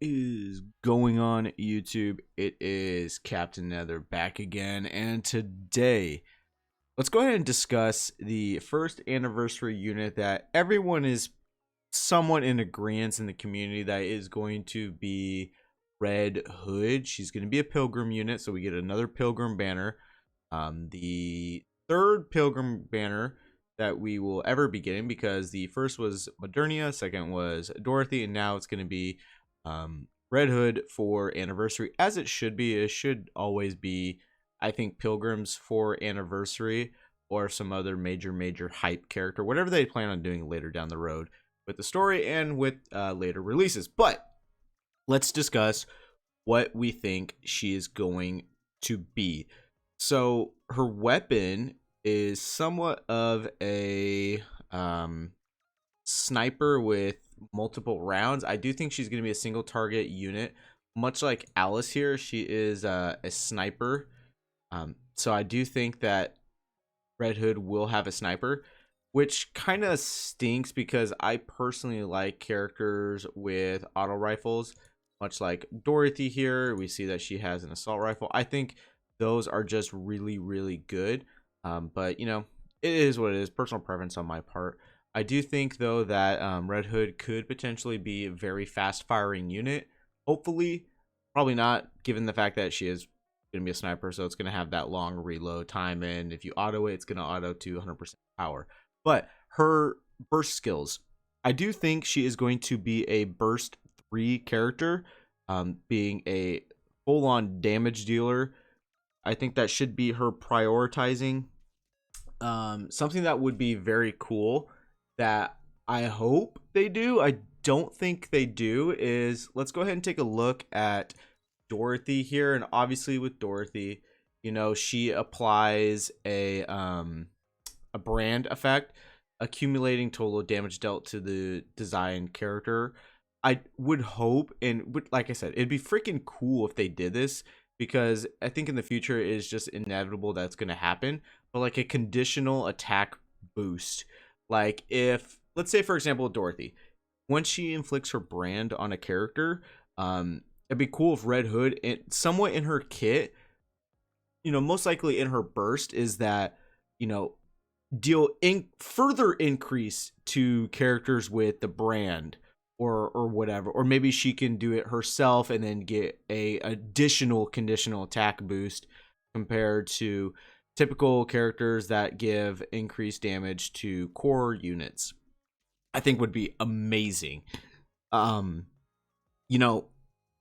Is going on YouTube? It is Captain Nether back again, and today let's go ahead and discuss the first anniversary unit that everyone is somewhat in agreement in the community that is going to be Red Hood. She's going to be a pilgrim unit, so we get another pilgrim banner. The third pilgrim banner that we will ever be getting, because the first was Modernia, second was Dorothy, and now it's going to be Red Hood for anniversary, as it should be. It should always be, I think, pilgrims for anniversary or some other major hype character, whatever they plan on doing later down the road with the story and with later releases. But let's discuss what we think she is going to be. So her weapon is somewhat of a sniper with multiple rounds. I do think she's going to be a single target unit, much like Alice here. She is a sniper. So I do think that Red Hood will have a sniper, which kind of stinks because I personally like characters with auto rifles, much like Dorothy here. We see that she has an assault rifle. I think those are just really good. But you know, it is what it is. Personal preference on my part. I do think though that Red Hood could potentially be a very fast firing unit. Hopefully, probably not, given the fact that she is going to be a sniper, so it's going to have that long reload time, and if you auto it, it's going to auto to 100% power. But her burst skills, I do think she is going to be a burst 3 character, being a full-on damage dealer. I think that should be her prioritizing. Something that would be very cool that I hope they do, I don't think they do, is let's go ahead and take a look at Dorothy here. And obviously with Dorothy, you know, she applies a brand effect, accumulating total damage dealt to the designed character. I would hope, and would, like I said, it'd be freaking cool if they did this, because I think in the future it is just inevitable that's going to happen. But like a conditional attack boost, like if, let's say for example, Dorothy, once she inflicts her brand on a character, it'd be cool if Red Hood, somewhat in her kit, you know, most likely in her burst, is that, you know, deal further increase to characters with the brand, or whatever, or maybe she can do it herself and then get a additional conditional attack boost compared to typical characters that give increased damage to core units. I think would be amazing. um you know,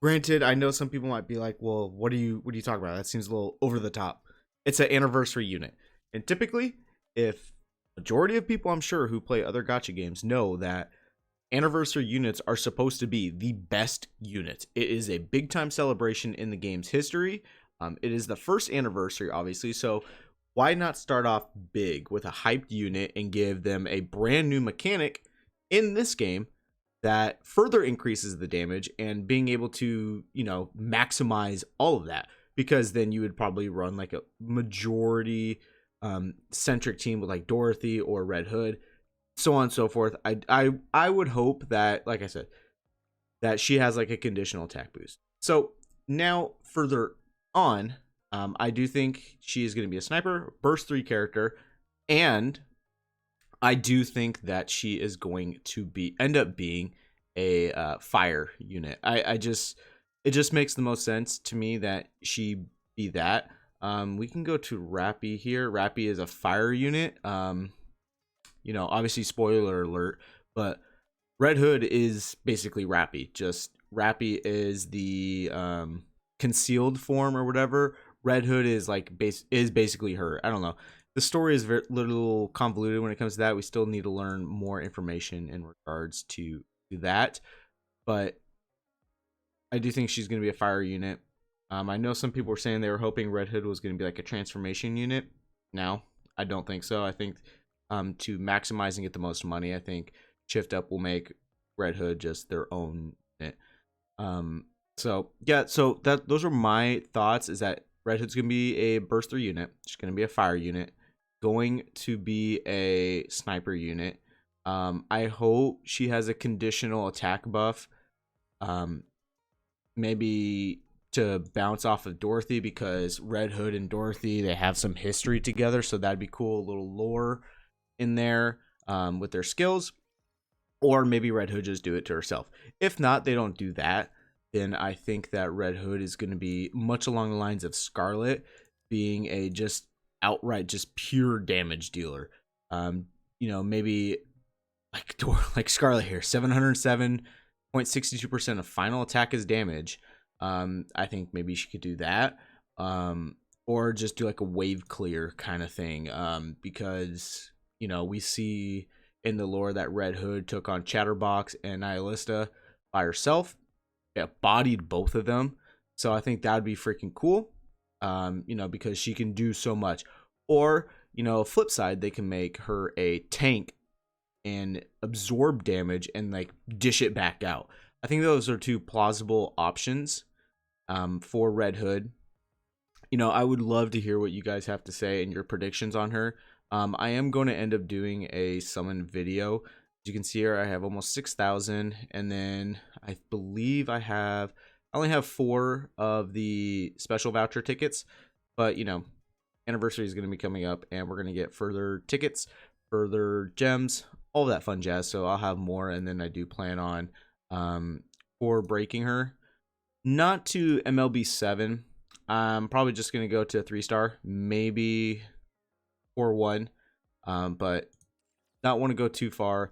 granted, I know some people might be like, well, what are you talking about? That seems a little over the top. It's an anniversary unit. And typically, if majority of people I'm sure who play other gacha games know that anniversary units are supposed to be the best unit. It is a big time celebration in the game's history. It is the first anniversary, obviously, so why not start off big with a hyped unit and give them a brand new mechanic in this game that further increases the damage, and being able to, you know, maximize all of that, because then you would probably run like a majority centric team with like Dorothy or Red Hood, so on and so forth. I would hope that, like I said, that she has like a conditional attack boost. So now further on, I do think she is going to be a sniper, burst 3 character, and I do think that she is going to end up being a fire unit. I just, it just makes the most sense to me that she be that. We can go to Rappy here. Rappy is a fire unit. You know, obviously spoiler alert, but Red Hood is basically Rappy. Just Rappy is the concealed form or whatever. Red Hood is like is basically her. I don't know. The story is very little convoluted when it comes to that. We still need to learn more information in regards to that, but I do think she's going to be a fire unit. I know some people were saying they were hoping Red Hood was going to be like a transformation unit. No, I don't think so. I think to maximizing get the most money, I think Shift Up will make Red Hood just their own unit. So yeah, so those are my thoughts. Is that Red Hood's going to be a burst 3 unit. She's going to be a fire unit. Going to be a sniper unit. I hope she has a conditional attack buff. maybe to bounce off of Dorothy, because Red Hood and Dorothy, they have some history together, so that'd be cool. A little lore in there with their skills. Or maybe Red Hood just do it to herself. If not, they don't do that, then I think that Red Hood is going to be much along the lines of Scarlet, being a just outright just pure damage dealer. Maybe like Scarlet here, 707.62% of final attack is damage. I think maybe she could do that. Or just do like a wave clear kind of thing. Because we see in the lore that Red Hood took on Chatterbox and Nihilista by herself. It bodied both of them. So I think that would be freaking cool. Because she can do so much. Or, flip side, they can make her a tank and absorb damage and like dish it back out. I think those are two plausible options for Red Hood. I would love to hear what you guys have to say and your predictions on her. I am going to end up doing a summon video. As you can see here, I have almost 6,000, and then I believe I only have 4 of the special voucher tickets, but anniversary is going to be coming up, and we're going to get further tickets, further gems, all that fun jazz. So I'll have more, and then I do plan on for breaking her, not to MLB 7. I'm probably just going to go to a 3-star, maybe 4-1, but not want to go too far,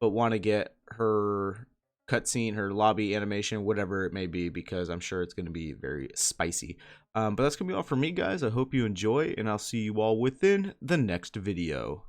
but want to get her cutscene, her lobby animation, whatever it may be, because I'm sure it's going to be very spicy. But that's going to be all for me, guys. I hope you enjoy, and I'll see you all within the next video.